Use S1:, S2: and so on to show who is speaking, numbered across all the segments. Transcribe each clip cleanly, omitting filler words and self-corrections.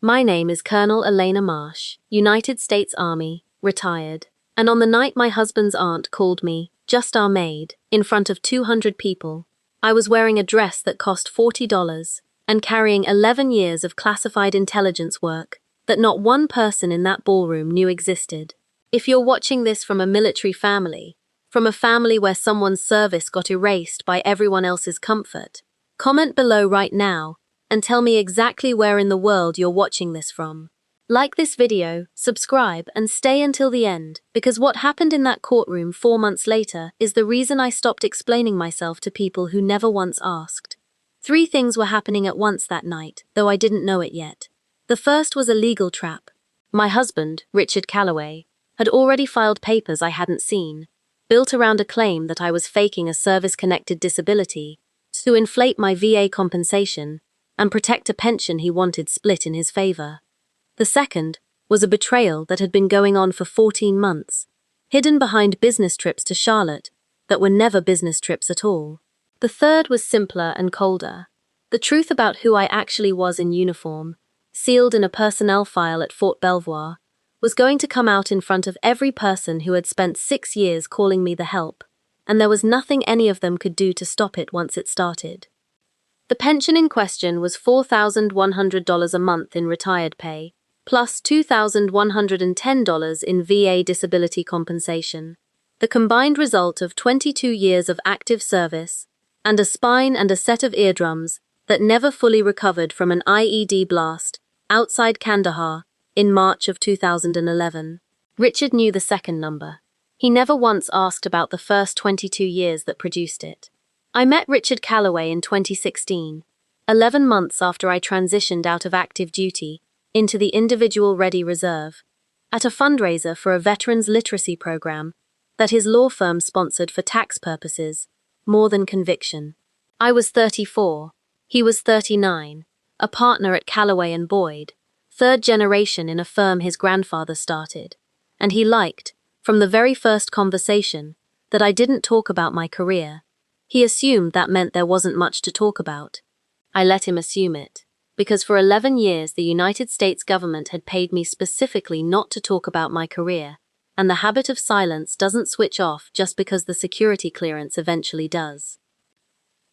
S1: My name is Colonel Elena Marsh, United States Army, retired. And on the night my husband's aunt called me, just our maid, in front of 200 people, I was wearing a dress that cost $40 and carrying 11 years of classified intelligence work that not one person in that ballroom knew existed. If you're watching this from a military family, from a family where someone's service got erased by everyone else's comfort, comment below right now and tell me exactly where in the world you're watching this from. Like this video, subscribe, and stay until the end, because what happened in that courtroom 4 months later is the reason I stopped explaining myself to people who never once asked. 3 things were happening at once that night, though I didn't know it yet. The first was a legal trap. My husband, Richard Calloway, had already filed papers I hadn't seen, built around a claim that I was faking a service-connected disability to inflate my VA compensation and protect a pension he wanted split in his favor. The second was a betrayal that had been going on for 14 months, hidden behind business trips to Charlotte that were never business trips at all. The third was simpler and colder. The truth about who I actually was in uniform, sealed in a personnel file at Fort Belvoir, was going to come out in front of every person who had spent 6 years calling me the help, and there was nothing any of them could do to stop it once it started. The pension in question was $4,100 a month in retired pay, plus $2,110 in VA disability compensation, the combined result of 22 years of active service, and a spine and a set of eardrums that never fully recovered from an IED blast outside Kandahar in March of 2011. Richard knew the second number. He never once asked about the first 22 years that produced it. I met Richard Calloway in 2016, 11 months after I transitioned out of active duty into the Individual Ready Reserve, at a fundraiser for a veterans literacy program that his law firm sponsored for tax purposes, more than conviction. I was 34, he was 39, a partner at Calloway & Boyd, 3rd generation in a firm his grandfather started, and he liked, from the very first conversation, that I didn't talk about my career. He assumed that meant there wasn't much to talk about. I let him assume it, because for 11 years the United States government had paid me specifically not to talk about my career, and the habit of silence doesn't switch off just because the security clearance eventually does.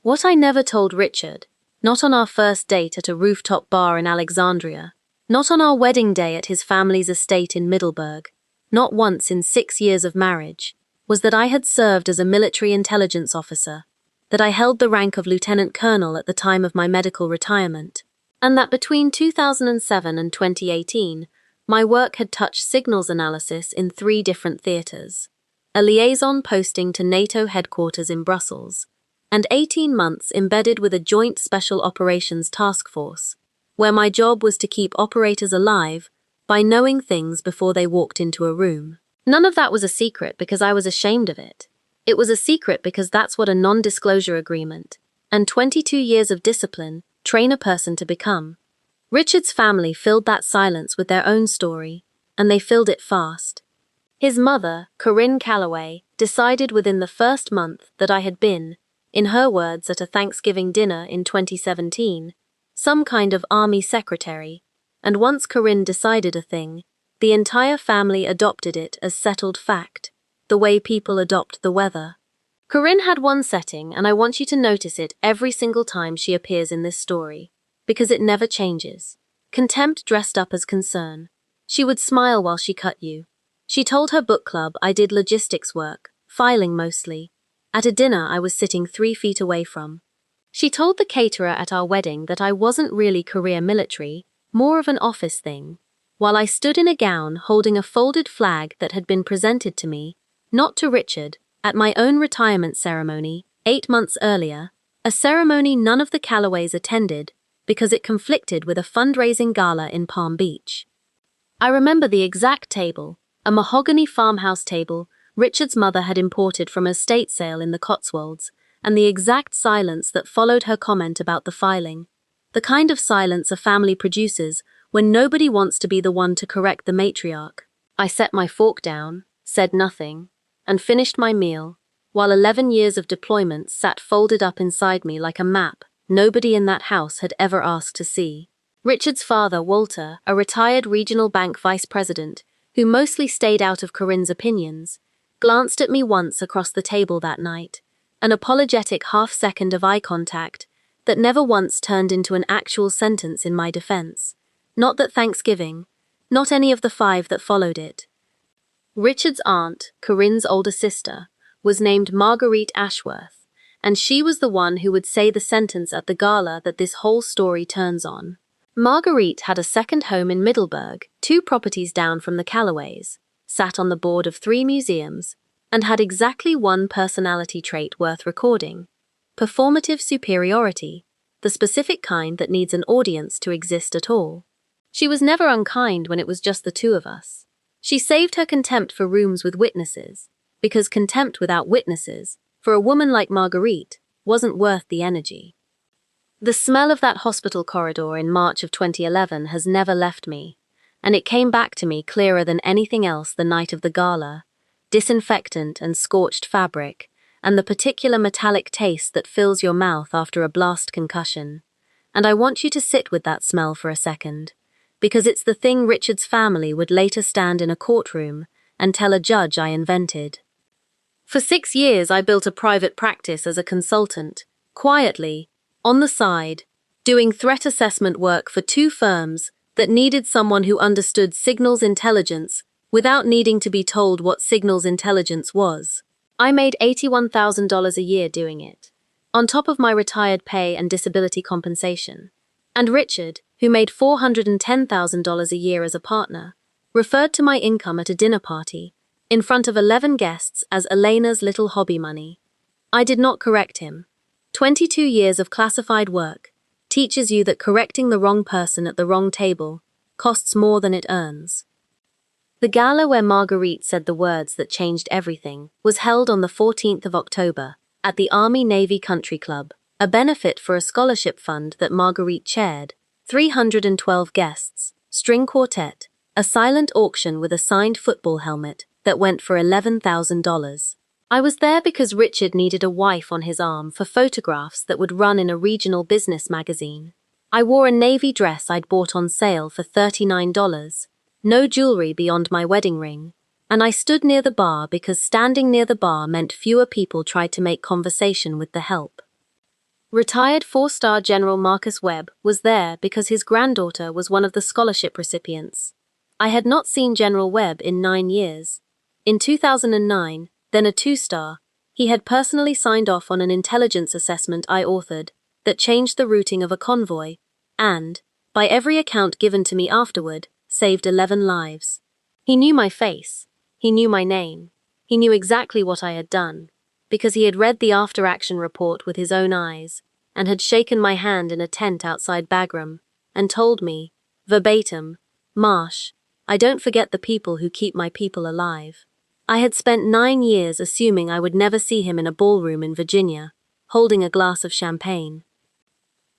S1: What I never told Richard, not on our first date at a rooftop bar in Alexandria, not on our wedding day at his family's estate in Middleburg, not once in 6 years of marriage, was that I had served as a military intelligence officer, that I held the rank of lieutenant colonel at the time of my medical retirement, and that between 2007 and 2018, my work had touched signals analysis in 3 different theaters, a liaison posting to NATO headquarters in Brussels, and 18 months embedded with a joint special operations task force, where my job was to keep operators alive by knowing things before they walked into a room. None of that was a secret because I was ashamed of it. It was a secret because that's what a non-disclosure agreement and 22 years of discipline train a person to become. Richard's family filled that silence with their own story, and they filled it fast. His mother, Corinne Calloway, decided within the first month that I had been, in her words at a Thanksgiving dinner in 2017, some kind of army secretary, and once Corinne decided a thing, the entire family adopted it as settled fact, the way people adopt the weather. Corinne had one setting, and I want you to notice it every single time she appears in this story, because it never changes. Contempt dressed up as concern. She would smile while she cut you. She told her book club I did logistics work, filing mostly, at a dinner I was sitting 3 feet away from. She told the caterer at our wedding that I wasn't really career military, more of an office thing, while I stood in a gown holding a folded flag that had been presented to me, not to Richard, at my own retirement ceremony, 8 months earlier, a ceremony none of the Calloways attended because it conflicted with a fundraising gala in Palm Beach. I remember the exact table, a mahogany farmhouse table Richard's mother had imported from a estate sale in the Cotswolds, and the exact silence that followed her comment about the filing, the kind of silence a family produces when nobody wants to be the one to correct the matriarch. I set my fork down, said nothing, and finished my meal, while 11 years of deployment sat folded up inside me like a map nobody in that house had ever asked to see. Richard's father, Walter, a retired regional bank vice president, who mostly stayed out of Corinne's opinions, glanced at me once across the table that night, an apologetic half-second of eye contact that never once turned into an actual sentence in my defense. Not that Thanksgiving, not any of the 5 that followed it. Richard's aunt, Corinne's older sister, was named Marguerite Ashworth, and she was the one who would say the sentence at the gala that this whole story turns on. Marguerite had a second home in Middleburg, 2 properties down from the Callaways, sat on the board of 3 museums, and had exactly one personality trait worth recording: performative superiority, the specific kind that needs an audience to exist at all. She was never unkind when it was just the 2 of us. She saved her contempt for rooms with witnesses, because contempt without witnesses, for a woman like Marguerite, wasn't worth the energy. The smell of that hospital corridor in March of 2011 has never left me, and it came back to me clearer than anything else the night of the gala: disinfectant and scorched fabric, and the particular metallic taste that fills your mouth after a blast concussion. And I want you to sit with that smell for a second, because it's the thing Richard's family would later stand in a courtroom and tell a judge I invented. For 6 years I built a private practice as a consultant, quietly, on the side, doing threat assessment work for 2 firms that needed someone who understood signals intelligence without needing to be told what signals intelligence was. I made $81,000 a year doing it, on top of my retired pay and disability compensation. And Richard, who made $410,000 a year as a partner, referred to my income at a dinner party, in front of 11 guests, as Elena's little hobby money. I did not correct him. 22 years of classified work teaches you that correcting the wrong person at the wrong table costs more than it earns. The gala where Marguerite said the words that changed everything was held on the 14th of October at the Army-Navy Country Club, a benefit for a scholarship fund that Marguerite chaired. 312 guests, string quartet, a silent auction with a signed football helmet that went for $11,000. I was there because Richard needed a wife on his arm for photographs that would run in a regional business magazine. I wore a navy dress I'd bought on sale for $39, no jewelry beyond my wedding ring, and I stood near the bar because standing near the bar meant fewer people tried to make conversation with the help. Retired 4-star General Marcus Webb was there because his granddaughter was one of the scholarship recipients. I had not seen General Webb in 9 years. In 2009, then a 2-star, he had personally signed off on an intelligence assessment I authored that changed the routing of a convoy and, by every account given to me afterward, saved 11 lives. He knew my face. He knew my name. He knew exactly what I had done, because he had read the after-action report with his own eyes and had shaken my hand in a tent outside Bagram and told me, verbatim, "Marsh, I don't forget the people who keep my people alive." I had spent 9 years assuming I would never see him in a ballroom in Virginia, holding a glass of champagne.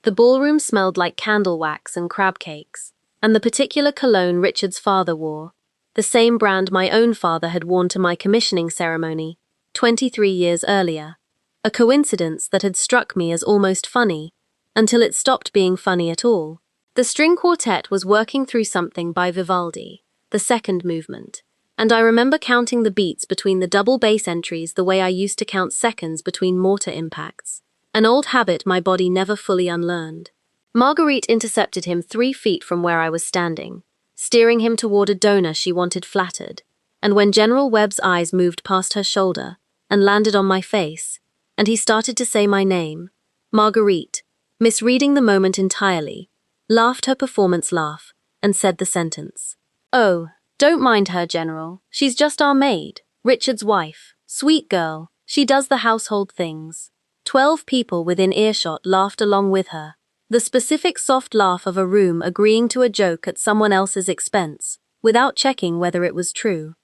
S1: The ballroom smelled like candle wax and crab cakes, and the particular cologne Richard's father wore, the same brand my own father had worn to my commissioning ceremony 23 years earlier, a coincidence that had struck me as almost funny, until it stopped being funny at all. The string quartet was working through something by Vivaldi, the second movement, and I remember counting the beats between the double bass entries the way I used to count seconds between mortar impacts, an old habit my body never fully unlearned. Marguerite intercepted him 3 feet from where I was standing, steering him toward a donor she wanted flattered, and when General Webb's eyes moved past her shoulder and landed on my face, and he started to say my name, Marguerite, misreading the moment entirely, laughed her performance laugh and said the sentence. "Oh, don't mind her, General. She's just our maid, Richard's wife. Sweet girl, she does the household things." 12 people within earshot laughed along with her, the specific soft laugh of a room agreeing to a joke at someone else's expense, without checking whether it was true.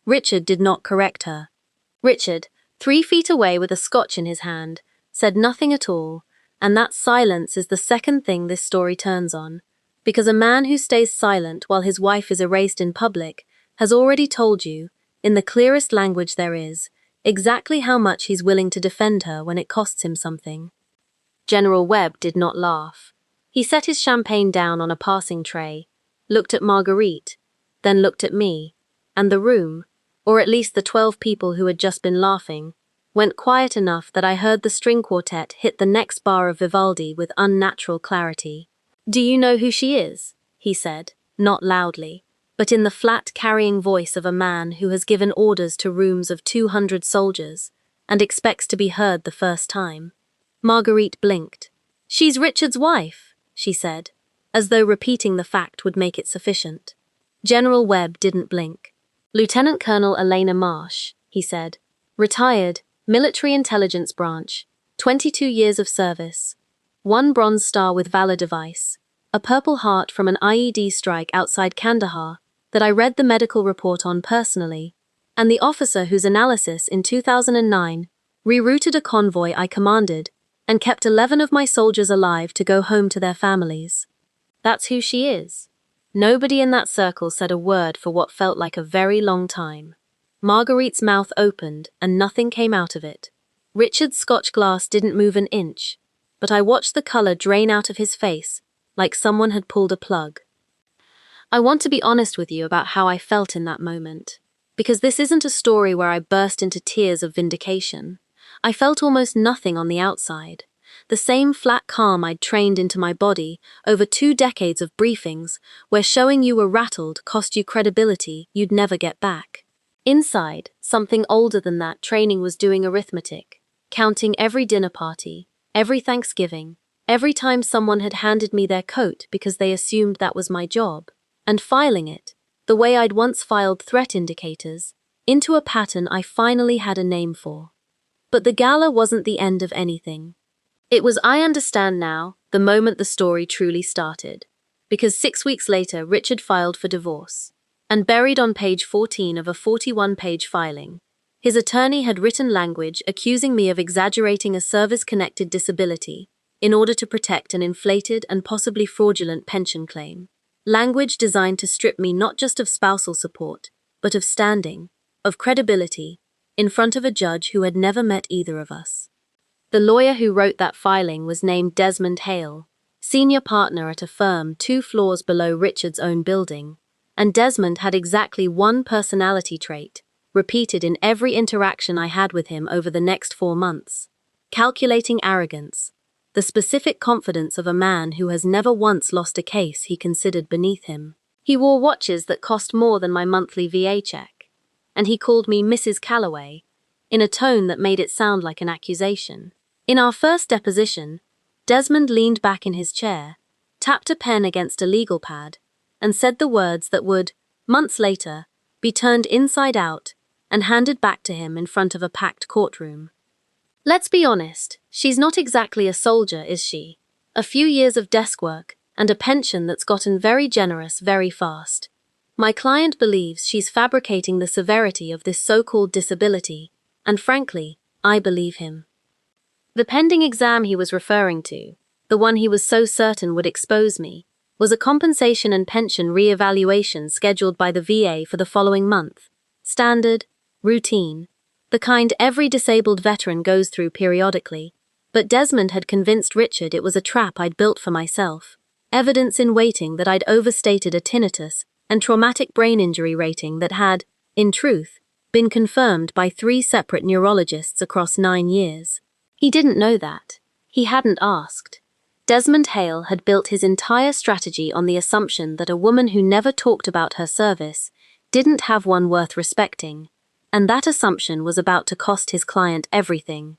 S1: Richard did not correct her. Richard, 3 feet away with a scotch in his hand, said nothing at all, and that silence is the second thing this story turns on, because a man who stays silent while his wife is erased in public has already told you, in the clearest language there is, exactly how much he's willing to defend her when it costs him something. General Webb did not laugh. He set his champagne down on a passing tray, looked at Marguerite, then looked at me, and the room, or at least the 12 people who had just been laughing, went quiet enough that I heard the string quartet hit the next bar of Vivaldi with unnatural clarity. "Do you know who she is?" he said, not loudly, but in the flat carrying voice of a man who has given orders to rooms of 200 soldiers and expects to be heard the first time. Marguerite blinked. "She's Richard's wife," she said, as though repeating the fact would make it sufficient. General Webb didn't blink. "Lieutenant Colonel Elena Marsh," he said, "retired, Military Intelligence Branch, 22 years of service, 1 Bronze Star with Valor Device, a Purple Heart from an IED strike outside Kandahar that I read the medical report on personally, and the officer whose analysis in 2009 rerouted a convoy I commanded and kept 11 of my soldiers alive to go home to their families. That's who she is." Nobody in that circle said a word for what felt like a very long time. Marguerite's mouth opened and nothing came out of it. Richard's Scotch glass didn't move an inch, but I watched the colour drain out of his face like someone had pulled a plug. I want to be honest with you about how I felt in that moment, because this isn't a story where I burst into tears of vindication. I felt almost nothing on the outside. The same flat calm I'd trained into my body over 2 decades of briefings where showing you were rattled cost you credibility you'd never get back. Inside, something older than that training was doing arithmetic, counting every dinner party, every Thanksgiving, every time someone had handed me their coat because they assumed that was my job, and filing it, the way I'd once filed threat indicators, into a pattern I finally had a name for. But the gala wasn't the end of anything. It was, I understand now, the moment the story truly started, because 6 weeks later Richard filed for divorce, and buried on page 14 of a 41-page filing, his attorney had written language accusing me of exaggerating a service-connected disability in order to protect an inflated and possibly fraudulent pension claim. Language designed to strip me not just of spousal support, but of standing, of credibility, in front of a judge who had never met either of us. The lawyer who wrote that filing was named Desmond Hale, senior partner at a firm 2 floors below Richard's own building, and Desmond had exactly one personality trait, repeated in every interaction I had with him over the next 4 months: calculating arrogance, the specific confidence of a man who has never once lost a case he considered beneath him. He wore watches that cost more than my monthly VA check, and he called me Mrs. Calloway, in a tone that made it sound like an accusation. In our first deposition, Desmond leaned back in his chair, tapped a pen against a legal pad, and said the words that would, months later, be turned inside out and handed back to him in front of a packed courtroom. "Let's be honest, she's not exactly a soldier, is she? A few years of desk work and a pension that's gotten very generous very fast. My client believes she's fabricating the severity of this so-called disability, and frankly, I believe him." The pending exam he was referring to, the one he was so certain would expose me, was a compensation and pension re-evaluation scheduled by the VA for the following month. Standard, routine, the kind every disabled veteran goes through periodically, but Desmond had convinced Richard it was a trap I'd built for myself, evidence in waiting that I'd overstated a tinnitus and traumatic brain injury rating that had, in truth, been confirmed by 3 separate neurologists across 9 years. He didn't know that. He hadn't asked. Desmond Hale had built his entire strategy on the assumption that a woman who never talked about her service didn't have one worth respecting, and that assumption was about to cost his client everything.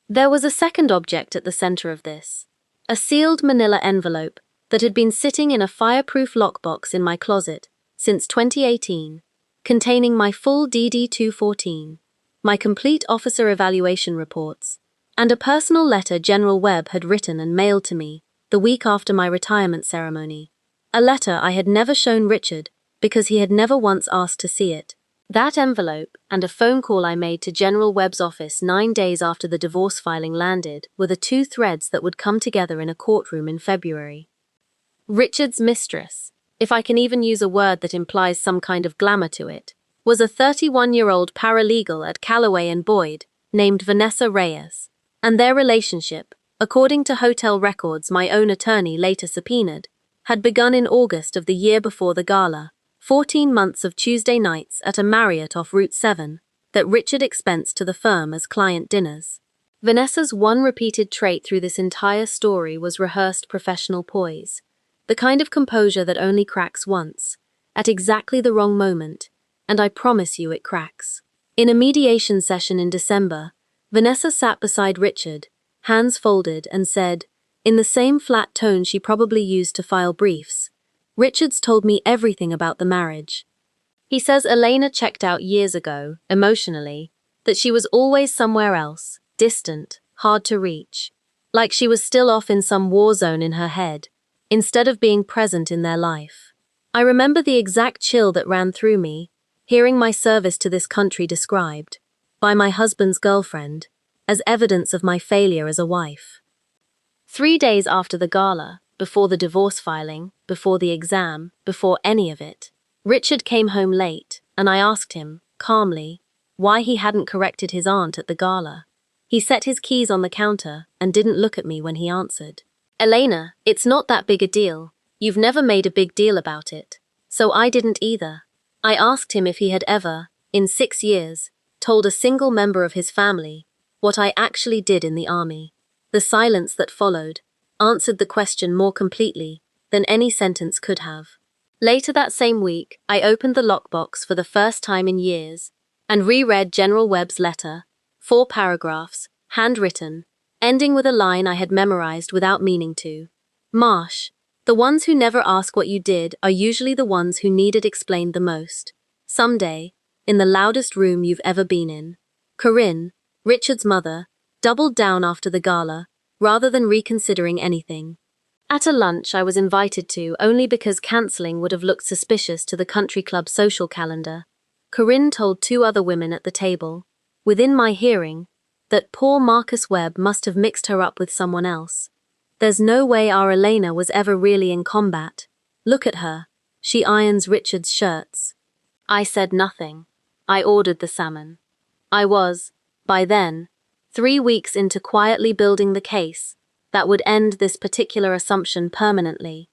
S1: There was a second object at the center of this, a sealed manila envelope that had been sitting in a fireproof lockbox in my closet since 2018, containing my full DD-214, my complete officer evaluation reports, and a personal letter General Webb had written and mailed to me the week after my retirement ceremony. A letter I had never shown Richard because he had never once asked to see it. That envelope and a phone call I made to General Webb's office 9 days after the divorce filing landed were the 2 threads that would come together in a courtroom in February. Richard's mistress, if I can even use a word that implies some kind of glamour to it, was a 31-year-old paralegal at Calloway and Boyd named Vanessa Reyes, and their relationship, according to hotel records my own attorney later subpoenaed, had begun in August of the year before the gala, 14 months of Tuesday nights at a Marriott off Route 7 that Richard expensed to the firm as client dinners. Vanessa's one repeated trait through this entire story was rehearsed professional poise, the kind of composure that only cracks once, at exactly the wrong moment, and I promise you it cracks. In a mediation session in December, Vanessa sat beside Richard, hands folded, and said, in the same flat tone she probably used to file briefs, "Richard's told me everything about the marriage. He says Elena checked out years ago, emotionally, that she was always somewhere else, distant, hard to reach, like she was still off in some war zone in her head, instead of being present in their life." I remember the exact chill that ran through me, hearing my service to this country described, by my husband's girlfriend, as evidence of my failure as a wife. 3 days after the gala, before the divorce filing, before the exam, before any of it, Richard came home late, and I asked him, calmly, why he hadn't corrected his aunt at the gala. He set his keys on the counter and didn't look at me when he answered. "Elena, it's not that big a deal. You've never made a big deal about it. So I didn't either." I asked him if he had ever, in 6 years, told a single member of his family what I actually did in the army. The silence that followed answered the question more completely than any sentence could have. Later that same week, I opened the lockbox for the first time in years and reread General Webb's letter, 4 paragraphs, handwritten, ending with a line I had memorized without meaning to. "Marsh, the ones who never ask what you did are usually the ones who need it explained the most. Someday, in the loudest room you've ever been in." Corinne, Richard's mother, doubled down after the gala, rather than reconsidering anything. At a lunch I was invited to only because cancelling would have looked suspicious to the country club social calendar, Corinne told 2 other women at the table, within my hearing, that poor Marcus Webb must have mixed her up with someone else. "There's no way our Elena was ever really in combat. Look at her. She irons Richard's shirts." I said nothing. I ordered the salmon. I was, by then, 3 weeks into quietly building the case that would end this particular assumption permanently,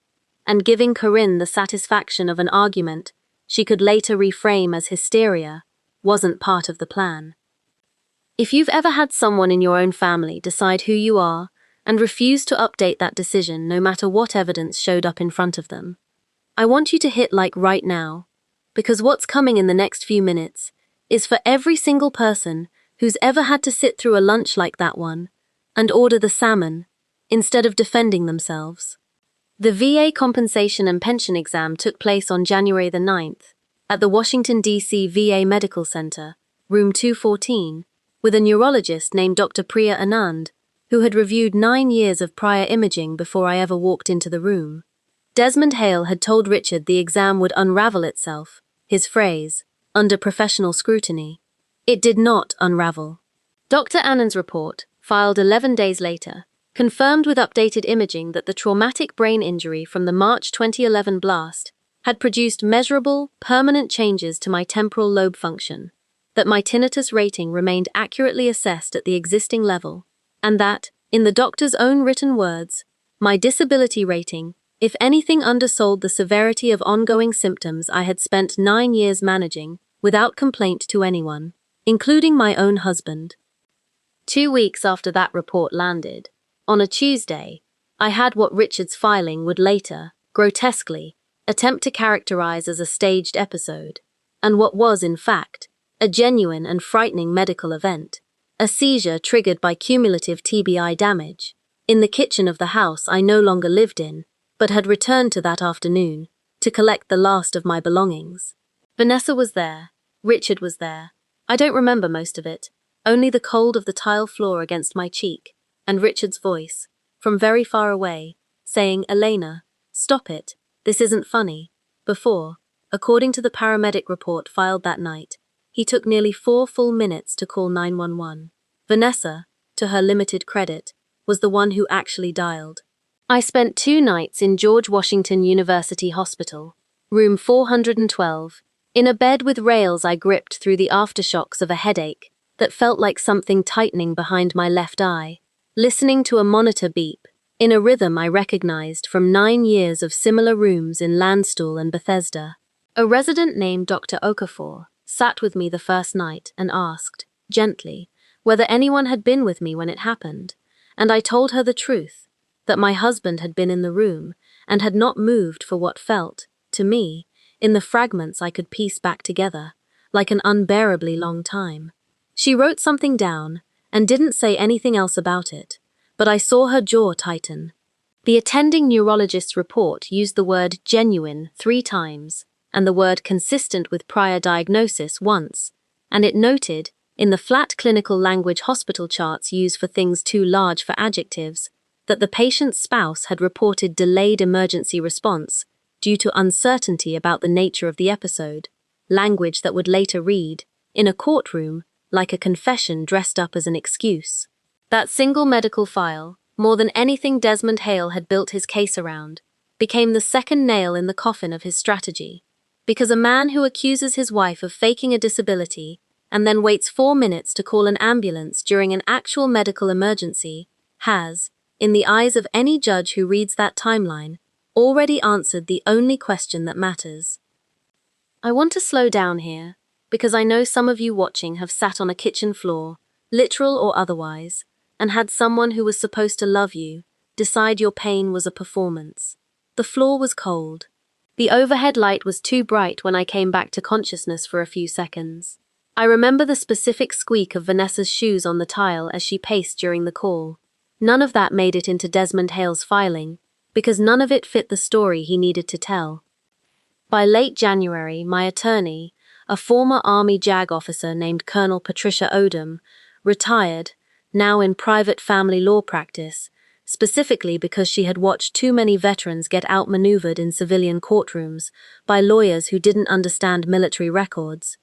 S1: and giving Corinne the satisfaction of an argument she could later reframe as hysteria wasn't part of the plan. If you've ever had someone in your own family decide who you are and refuse to update that decision no matter what evidence showed up in front of them, I want you to hit like right now, because what's coming in the next few minutes is for every single person who's ever had to sit through a lunch like that one and order the salmon instead of defending themselves. The VA compensation and pension exam took place on January the 9th at the Washington, D.C. VA Medical Center, room 214, with a neurologist named Dr. Priya Anand, who had reviewed 9 years of prior imaging before I ever walked into the room. Desmond Hale had told Richard the exam would unravel itself, his phrase, under professional scrutiny. It did not unravel. Dr. Anand's report, filed 11 days later, confirmed with updated imaging that the traumatic brain injury from the March 2011 blast had produced measurable, permanent changes to my temporal lobe function, that my tinnitus rating remained accurately assessed at the existing level, and that, in the doctor's own written words, my disability rating, if anything, undersold the severity of ongoing symptoms I had spent 9 years managing without complaint to anyone, including my own husband. 2 weeks after that report landed, on a Tuesday, I had what Richard's filing would later, grotesquely, attempt to characterize as a staged episode, and what was, in fact, a genuine and frightening medical event, a seizure triggered by cumulative TBI damage, in the kitchen of the house I no longer lived in, but had returned to that afternoon, to collect the last of my belongings. Vanessa was there, Richard was there. I don't remember most of it, only the cold of the tile floor against my cheek, and Richard's voice, from very far away, saying, "Elena, stop it, this isn't funny." Before, according to the paramedic report filed that night, he took nearly 4 full minutes to call 911. Vanessa, to her limited credit, was the one who actually dialed. I spent 2 nights in George Washington University Hospital, room 412, in a bed with rails I gripped through the aftershocks of a headache that felt like something tightening behind my left eye. listening to a monitor beep, in a rhythm I recognized from 9 years of similar rooms in Landstuhl and Bethesda. A resident named Dr. Okafor sat with me the first night and asked, gently, whether anyone had been with me when it happened, and I told her the truth, that my husband had been in the room and had not moved for what felt, to me, in the fragments I could piece back together, like an unbearably long time. She wrote something down and didn't say anything else about it, but I saw her jaw tighten. The attending neurologist's report used the word genuine 3 times and the word consistent with prior diagnosis once, and it noted, in the flat clinical language hospital charts used for things too large for adjectives, that the patient's spouse had reported delayed emergency response due to uncertainty about the nature of the episode, language that would later read, in a courtroom, like a confession dressed up as an excuse. That single medical file, more than anything Desmond Hale had built his case around, became the second nail in the coffin of his strategy, because a man who accuses his wife of faking a disability and then waits 4 minutes to call an ambulance during an actual medical emergency has, in the eyes of any judge who reads that timeline, already answered the only question that matters. I want to slow down here, because I know some of you watching have sat on a kitchen floor, literal or otherwise, and had someone who was supposed to love you decide your pain was a performance. The floor was cold. The overhead light was too bright when I came back to consciousness for a few seconds. I remember the specific squeak of Vanessa's shoes on the tile as she paced during the call. None of that made it into Desmond Hale's filing, because none of it fit the story he needed to tell. By late January, my attorney, a former Army JAG officer named Colonel Patricia Odom, retired, now in private family law practice, specifically because she had watched too many veterans get outmaneuvered in civilian courtrooms by lawyers who didn't understand military records,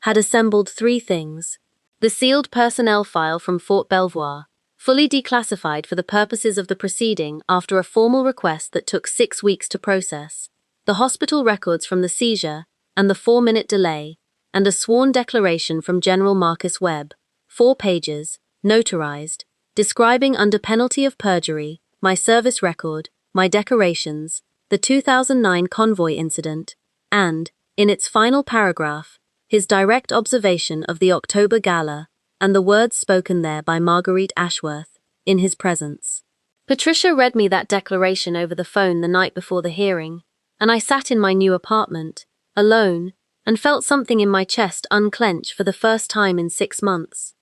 S1: had assembled 3 things: the sealed personnel file from Fort Belvoir, fully declassified for the purposes of the proceeding after a formal request that took 6 weeks to process, the hospital records from the seizure and the 4-minute delay, and a sworn declaration from General Marcus Webb, 4 pages, notarized, describing under penalty of perjury my service record, my decorations, the 2009 convoy incident, and, in its final paragraph, his direct observation of the October Gala and the words spoken there by Marguerite Ashworth, in his presence. Patricia read me that declaration over the phone the night before the hearing, and I sat in my new apartment, alone, and felt something in my chest unclench for the first time in 6 months.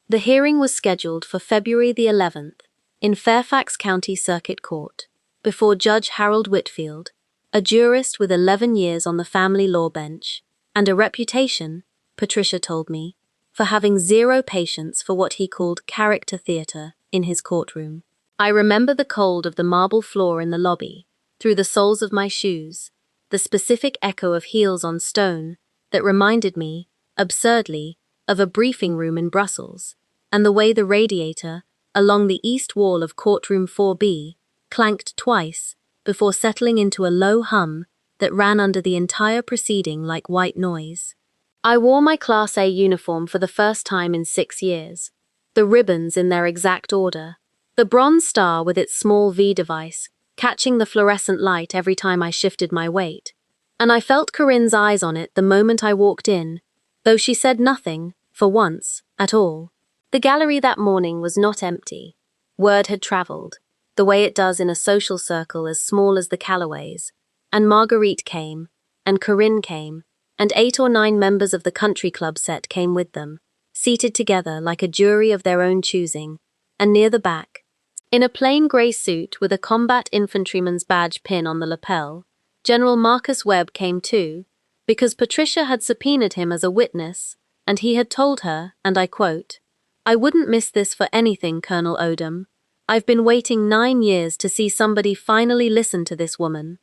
S1: The hearing was scheduled for February the 11th, in Fairfax County Circuit Court, before Judge Harold Whitfield, a jurist with 11 years on the family law bench, and a reputation, Patricia told me, for having 0 patience for what he called character theatre in his courtroom. I remember the cold of the marble floor in the lobby, through the soles of my shoes, the specific echo of heels on stone that reminded me, absurdly, of a briefing room in Brussels, and the way the radiator, along the east wall of courtroom 4B, clanked twice before settling into a low hum that ran under the entire proceeding like white noise. I wore my Class A uniform for the first time in 6 years, the ribbons in their exact order, the bronze star with its small V device, catching the fluorescent light every time I shifted my weight, and I felt Corinne's eyes on it the moment I walked in, though she said nothing, for once, at all. The gallery that morning was not empty. Word had travelled, the way it does in a social circle as small as the Callaways, and Marguerite came, and Corinne came, and 8 or 9 members of the country club set came with them, seated together like a jury of their own choosing, and near the back, in a plain grey suit with a combat infantryman's badge pin on the lapel, General Marcus Webb came too, because Patricia had subpoenaed him as a witness, and he had told her, and I quote, "I wouldn't miss this for anything, Colonel Odom. I've been waiting 9 years to see somebody finally listen to this woman."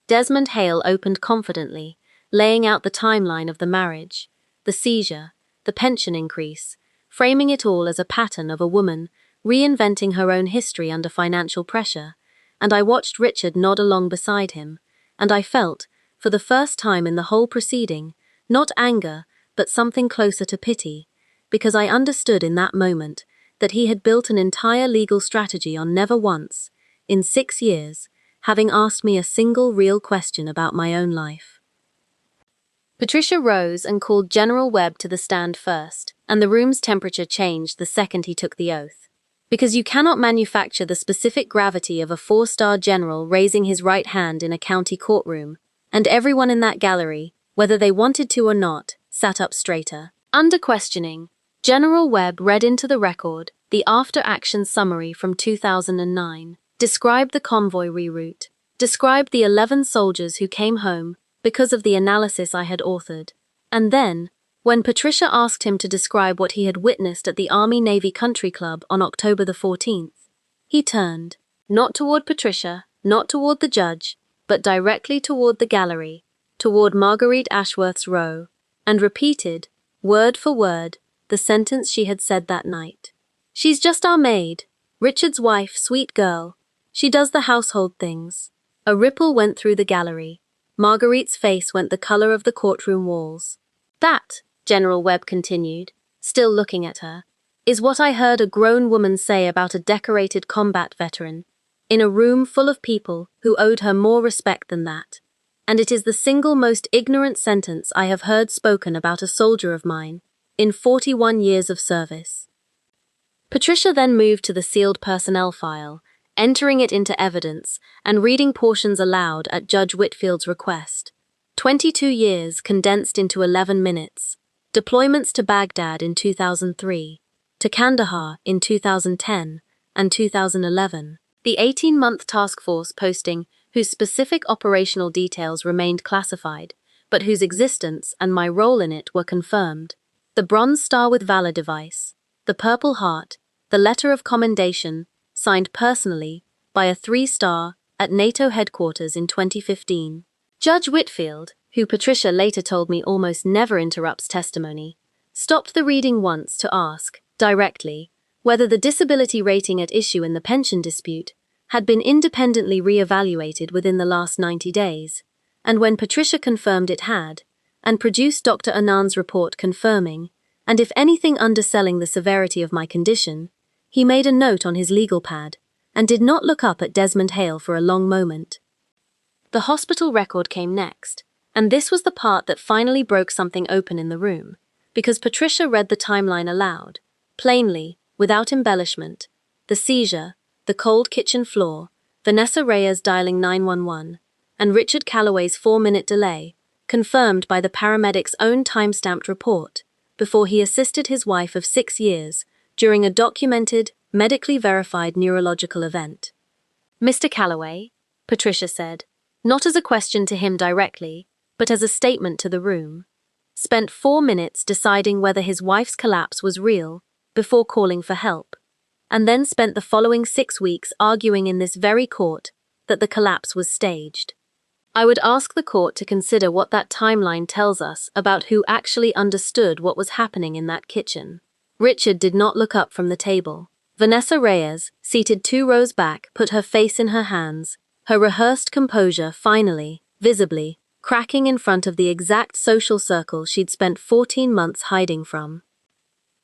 S1: Desmond Hale opened confidently, laying out the timeline of the marriage, the seizure, the pension increase, framing it all as a pattern of a woman reinventing her own history under financial pressure, and I watched Richard nod along beside him, and I felt, for the first time in the whole proceeding, not anger, but something closer to pity, because I understood in that moment that he had built an entire legal strategy on never once, in 6 years, having asked me a single real question about my own life. Patricia rose and called General Webb to the stand first, and the room's temperature changed the second he took the oath. Because you cannot manufacture the specific gravity of a 4-star general raising his right hand in a county courtroom, and everyone in that gallery, whether they wanted to or not, sat up straighter. Under questioning, General Webb read into the record the after-action summary from 2009, described the convoy reroute, described the 11 soldiers who came home because of the analysis I had authored, and then, when Patricia asked him to describe what he had witnessed at the Army-Navy Country Club on October the 14th, he turned, not toward Patricia, not toward the judge, but directly toward the gallery, toward Marguerite Ashworth's row, and repeated, word for word, the sentence she had said that night. "She's just our maid, Richard's wife, sweet girl. She does the household things." A ripple went through the gallery. Marguerite's face went the color of the courtroom walls. "That," General Webb continued, still looking at her, "is what I heard a grown woman say about a decorated combat veteran, in a room full of people who owed her more respect than that. And it is the single most ignorant sentence I have heard spoken about a soldier of mine, in 41 years of service." Patricia then moved to the sealed personnel file, entering it into evidence and reading portions aloud at Judge Whitfield's request. 22 years condensed into 11 minutes. Deployments to Baghdad in 2003, to Kandahar in 2010 and 2011. The 18-month task force posting whose specific operational details remained classified, but whose existence and my role in it were confirmed. The Bronze Star with Valor device, the Purple Heart, the letter of commendation, signed personally by a 3-star at NATO headquarters in 2015. Judge Whitfield, who Patricia later told me almost never interrupts testimony, stopped the reading once to ask, directly, whether the disability rating at issue in the pension dispute had been independently re-evaluated within the last 90 days, and when Patricia confirmed it had, and produced Dr. Anand's report confirming, and if anything underselling the severity of my condition, he made a note on his legal pad, and did not look up at Desmond Hale for a long moment. The hospital record came next, and this was the part that finally broke something open in the room, because Patricia read the timeline aloud, plainly, without embellishment, the seizure, the cold kitchen floor, Vanessa Reyes dialing 911, and Richard Calloway's 4-minute delay, confirmed by the paramedic's own time-stamped report, before he assisted his wife of 6 years during a documented, medically verified neurological event. "Mr. Calloway," Patricia said, not as a question to him directly, but as a statement to the room, spent 4 minutes deciding whether his wife's collapse was real before calling for help, and then spent the following 6 weeks arguing in this very court that the collapse was staged. I would ask the court to consider what that timeline tells us about who actually understood what was happening in that kitchen. Richard did not look up from the table. Vanessa Reyes, seated 2 rows back, put her face in her hands, her rehearsed composure finally, visibly, cracking in front of the exact social circle she'd spent 14 months hiding from.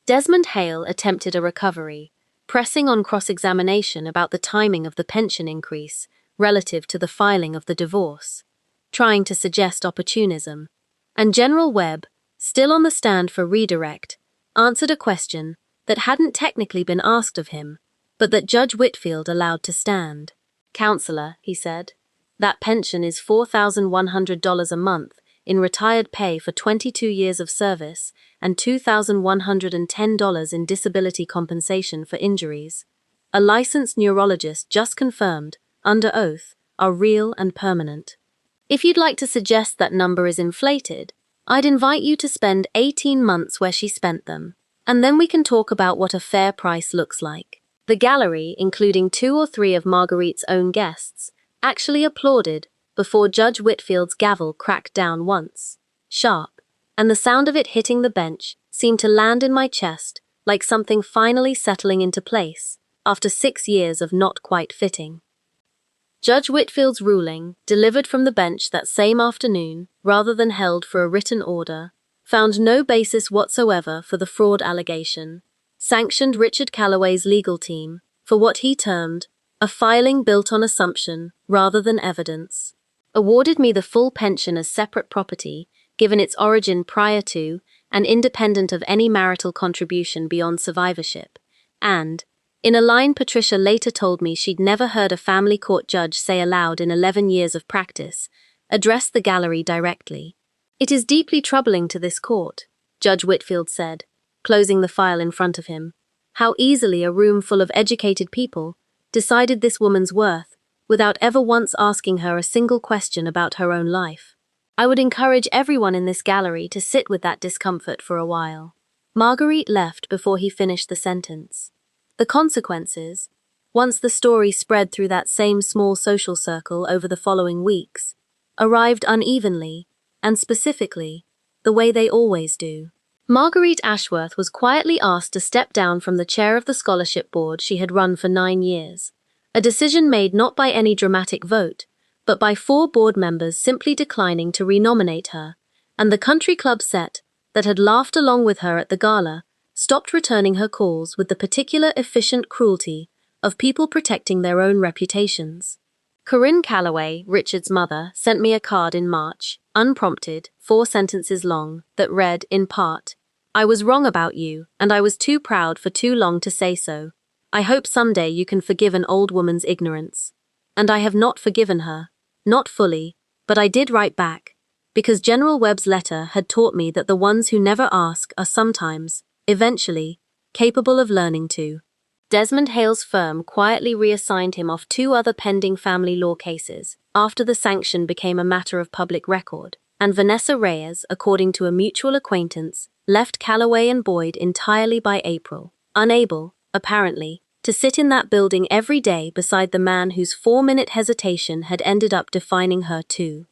S1: Desmond Hale attempted a recovery, pressing on cross-examination about the timing of the pension increase relative to the filing of the divorce, trying to suggest opportunism, and General Webb, still on the stand for redirect, answered a question that hadn't technically been asked of him, but that Judge Whitfield allowed to stand. "Counselor," he said, "that pension is $4,100 a month in retired pay for 22 years of service and $2,110 in disability compensation for injuries. A licensed neurologist just confirmed, under oath, are real and permanent. If you'd like to suggest that number is inflated, I'd invite you to spend 18 months where she spent them, and then we can talk about what a fair price looks like." The gallery, including 2 or 3 of Marguerite's own guests, actually applauded before Judge Whitfield's gavel cracked down once, sharp, and the sound of it hitting the bench seemed to land in my chest like something finally settling into place after 6 years of not quite fitting. Judge Whitfield's ruling, delivered from the bench that same afternoon, rather than held for a written order, found no basis whatsoever for the fraud allegation, sanctioned Richard Calloway's legal team for what he termed a filing built on assumption rather than evidence, awarded me the full pension as separate property, given its origin prior to and independent of any marital contribution beyond survivorship, and, in a line Patricia later told me she'd never heard a family court judge say aloud in 11 years of practice, addressed the gallery directly. "It is deeply troubling to this court," Judge Whitfield said, closing the file in front of him, "how easily a room full of educated people decided this woman's worth without ever once asking her a single question about her own life. I would encourage everyone in this gallery to sit with that discomfort for a while." Marguerite left before he finished the sentence. The consequences, once the story spread through that same small social circle over the following weeks, arrived unevenly, and specifically, the way they always do. Marguerite Ashworth was quietly asked to step down from the chair of the scholarship board she had run for 9 years, a decision made not by any dramatic vote, but by 4 board members simply declining to renominate her, and the country club set that had laughed along with her at the gala stopped returning her calls with the particular efficient cruelty of people protecting their own reputations. Corinne Calloway, Richard's mother, sent me a card in March, unprompted, 4 sentences long, that read, in part, "I was wrong about you, and I was too proud for too long to say so. I hope someday you can forgive an old woman's ignorance." And I have not forgiven her. Not fully, but I did write back, because General Webb's letter had taught me that the ones who never ask are sometimes, eventually, capable of learning to. Desmond Hale's firm quietly reassigned him off 2 other pending family law cases after the sanction became a matter of public record, and Vanessa Reyes, according to a mutual acquaintance, left Calloway and Boyd entirely by April, unable, apparently, to sit in that building every day beside the man whose 4-minute hesitation had ended up defining her too.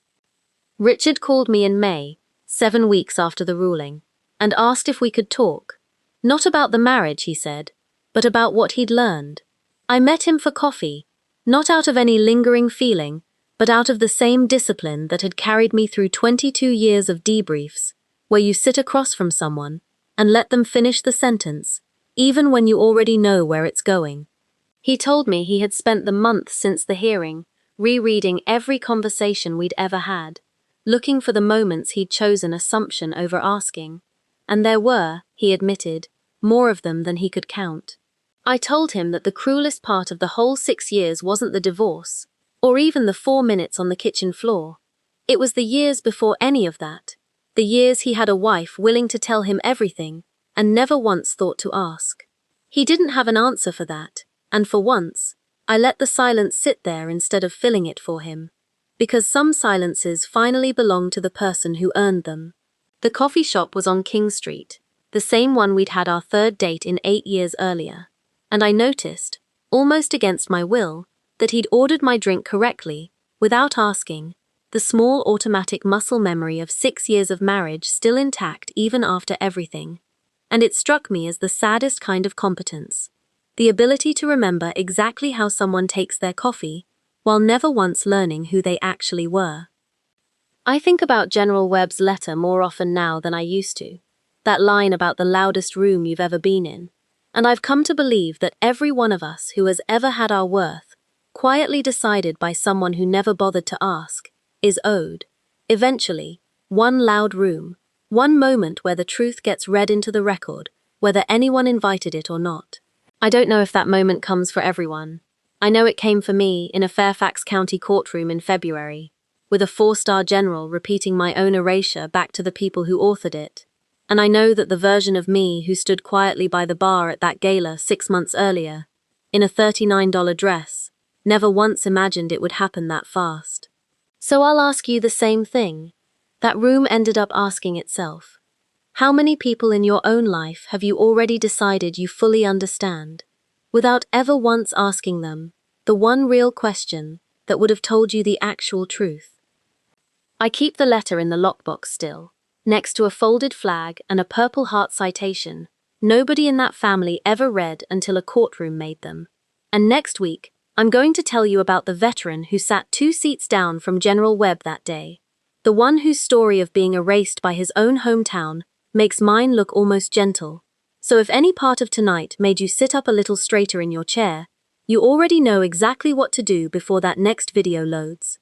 S1: Richard called me in May, 7 weeks after the ruling, and asked if we could talk. Not about the marriage, he said, but about what he'd learned. I met him for coffee, not out of any lingering feeling, but out of the same discipline that had carried me through 22 years of debriefs, where you sit across from someone and let them finish the sentence, even when you already know where it's going. He told me he had spent the months since the hearing rereading every conversation we'd ever had, looking for the moments he'd chosen assumption over asking, and there were, he admitted, more of them than he could count. I told him that the cruelest part of the whole 6 years wasn't the divorce, or even the 4 minutes on the kitchen floor. It was the years before any of that, the years he had a wife willing to tell him everything, and never once thought to ask. He didn't have an answer for that, and for once, I let the silence sit there instead of filling it for him, because some silences finally belong to the person who earned them. The coffee shop was on King Street, the same one we'd had our 3rd date in 8 years earlier, and I noticed, almost against my will, that he'd ordered my drink correctly, without asking, the small automatic muscle memory of 6 years of marriage still intact even after everything. And it struck me as the saddest kind of competence, the ability to remember exactly how someone takes their coffee, while never once learning who they actually were. I think about General Webb's letter more often now than I used to, that line about the loudest room you've ever been in, and I've come to believe that every one of us who has ever had our worth, quietly decided by someone who never bothered to ask, is owed, eventually, one loud room, one moment where the truth gets read into the record, whether anyone invited it or not. I don't know if that moment comes for everyone. I know it came for me in a Fairfax County courtroom in February, with a 4-star general repeating my own erasure back to the people who authored it. And I know that the version of me who stood quietly by the bar at that gala 6 months earlier, in a $39 dress, never once imagined it would happen that fast. So I'll ask you the same thing. That room ended up asking itself. How many people in your own life have you already decided you fully understand, without ever once asking them the one real question that would have told you the actual truth? I keep the letter in the lockbox still, next to a folded flag and a Purple Heart citation nobody in that family ever read until a courtroom made them. And next week, I'm going to tell you about the veteran who sat 2 seats down from General Webb that day, the one whose story of being erased by his own hometown makes mine look almost gentle, So if any part of tonight made you sit up a little straighter in your chair, you already know exactly what to do before that next video loads.